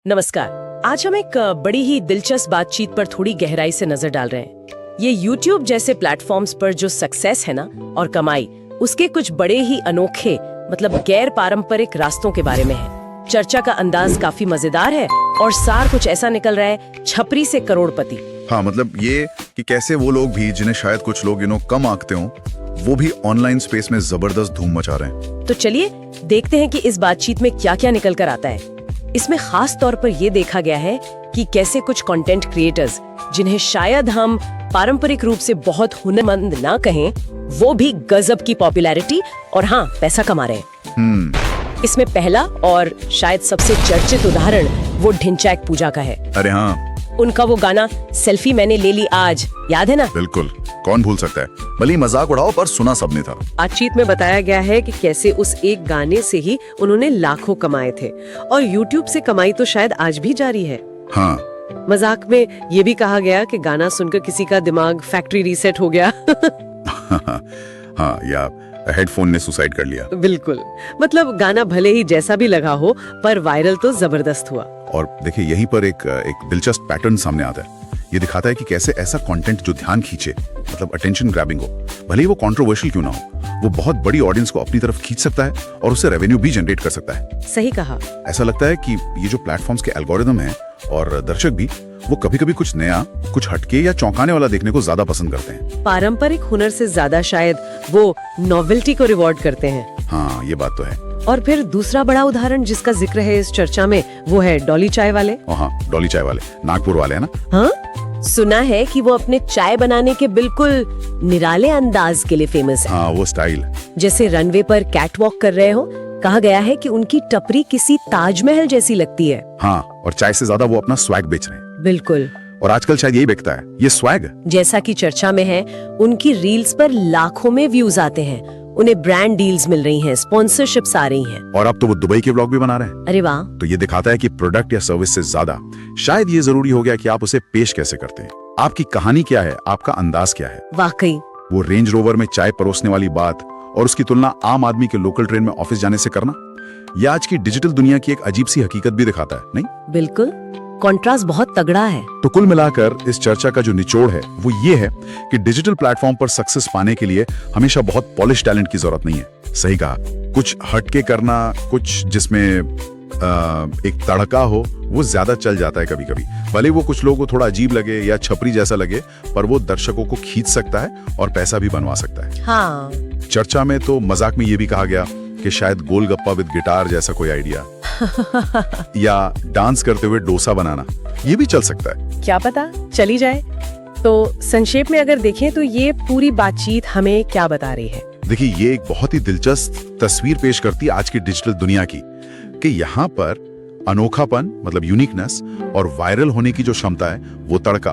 नमस्कार। आज हम एक बड़ी ही दिलचस्प बातचीत पर थोड़ी गहराई से नजर डाल रहे हैं। ये YouTube जैसे प्लेटफॉर्म्स पर जो सक्सेस है ना और कमाई, उसके कुछ बड़े ही अनोखे मतलब गैर पारंपरिक रास्तों के बारे में है। चर्चा का अंदाज काफी मजेदार है और सार कुछ ऐसा निकल रहा है, छपरी से करोड़पति। हाँ, मतलब ये कि कैसे वो लोग भी जिन्हें शायद कुछ लोग कम आंकते हों, वो भी ऑनलाइन स्पेस में जबरदस्त धूम मचा रहे हैं। तो चलिए देखते हैं कि इस बातचीत में क्या क्या निकल कर आता है। इसमें खास तौर पर यह देखा गया है कि कैसे कुछ कंटेंट क्रिएटर्स, जिन्हें शायद हम पारंपरिक रूप से बहुत हुनरमंद ना कहें, वो भी गजब की पॉपुलैरिटी और हाँ पैसा कमा रहे हैं। इसमें पहला और शायद सबसे चर्चित उदाहरण वो ढिंचैक पूजा का है। अरे हाँ, उनका वो गाना सेल्फी मैंने ले ली आज, याद है ना? बिल्कुल, कौन भूल सकता है। भले ही मजाक उड़ाओ पर सुना सबने था। बातचीत में बताया गया है कि कैसे उस एक गाने से ही उन्होंने लाखों कमाए थे और YouTube से कमाई तो शायद आज भी जारी है। हाँ, मजाक में ये भी कहा गया कि गाना सुनकर किसी का दिमाग फैक्ट्री रीसेट हो गया। हाँ, या हेडफोन ने सुसाइड कर लिया। बिल्कुल, मतलब गाना भले ही जैसा भी लगा हो पर वायरल तो जबरदस्त हुआ। और देखिए, यहीं पर एक दिलचस्प पैटर्न सामने आता है। ये दिखाता है कि कैसे ऐसा कंटेंट जो ध्यान खींचे, मतलब अटेंशन ग्रैबिंग हो, भले ही वो कंट्रोवर्शियल क्यों ना हो, वो बहुत बड़ी ऑडियंस को अपनी तरफ खींच सकता है और उससे रेवेन्यू भी जनरेट कर सकता है। सही कहा। ऐसा लगता है कि ये जो प्लेटफॉर्म्स के एल्गोरिदम हैं और दर्शक भी, वो कभी-कभी कुछ नया, कुछ हटके या चौंकाने वाला देखने को ज्यादा पसंद करते हैं। पारंपरिक हुनर से ज्यादा शायद वो नॉवेल्टी को रिवॉर्ड करते हैं। हाँ, ये बात तो है। और फिर दूसरा बड़ा उदाहरण जिसका जिक्र है इस चर्चा में, वो है डॉली चाय वाले। हाँ, डॉली चाय वाले, नागपुर वाले है ना? हाँ, सुना है कि वो अपने चाय बनाने के बिल्कुल निराले अंदाज के लिए फेमस है। हाँ, वो स्टाइल, जैसे रनवे पर कैटवॉक कर रहे हो। कहा गया है कि उनकी टपरी किसी ताजमहल जैसी लगती है। हाँ, और चाय से ज्यादा वो अपना स्वैग बेच रहे हैं। बिल्कुल, और आजकल शायद यही बिकता है, ये स्वैग। जैसा कि चर्चा में है, उनकी रील्स पर लाखों में व्यूज आते हैं, उन्हें ब्रांड डील्स मिल रही हैं, स्पॉन्सरशिप्स आ रही हैं। और अब तो वो दुबई के व्लॉग भी बना रहे हैं। अरे वाह! तो ये दिखाता है कि प्रोडक्ट या सर्विस से ज्यादा शायद ये जरूरी हो गया कि आप उसे पेश कैसे करते हैं। आपकी कहानी क्या है, आपका अंदाज क्या है। वाकई, वो रेंज रोवर में चाय परोसने वाली बात और उसकी तुलना आम आदमी के लोकल ट्रेन में ऑफिस जाने से करना, यह आज की डिजिटल दुनिया की एक अजीब सी हकीकत भी दिखाता है, नहीं? बिल्कुल, कॉन्ट्रास्ट बहुत तगड़ा है। तो कुल मिलाकर इस चर्चा का जो निचोड़ है वो ये है कि डिजिटल प्लेटफॉर्म पर सक्सेस पाने के लिए हमेशा बहुत पॉलिश टैलेंट की जरूरत नहीं है। सही कहा, कुछ हटके करना, कुछ जिसमें एक तड़का हो, वो ज्यादा चल जाता है कभी कभी। भले वो कुछ लोगों को थोड़ा अजीब लगे या छपरी जैसा लगे, पर वो दर्शकों को खींच सकता है और पैसा भी बनवा सकता है। हाँ। चर्चा में तो मजाक में ये भी कहा गया कि शायद गोलगप्पा विद गिटार जैसा कोई आइडिया या डांस करते हुए डोसा बनाना, ये भी चल सकता है। क्या पता चली जाए। तो संक्षेप में अगर देखें तो ये पूरी बातचीत हमें क्या बता रही है? देखिए, ये एक बहुत ही दिलचस्प तस्वीर पेश करती है आज की डिजिटल दुनिया की, कि यहाँ पर अनोखापन मतलब यूनिकनेस और वायरल होने की जो क्षमता है, वो तड़का,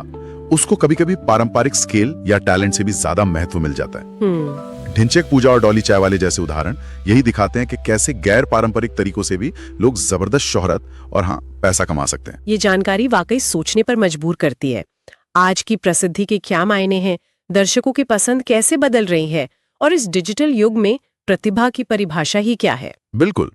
उसको कभी-कभी पारंपरिक स्केल या टैलेंट से भी ज्यादा महत्व मिल जाता है। ढिंचैक पूजा और डॉली चाय वाले जैसे उदाहरण यही दिखाते हैं कि कैसे गैर पारंपरिक तरीकों से भी लोग जबरदस्त शोहरत और हाँ पैसा कमा सकते हैं। ये जानकारी वाकई सोचने पर मजबूर करती है। आज की प्रसिद्धि के क्या मायने हैं, दर्शकों की पसंद कैसे बदल रही है और इस डिजिटल युग में प्रतिभा की परिभाषा ही क्या है? बिल्कुल।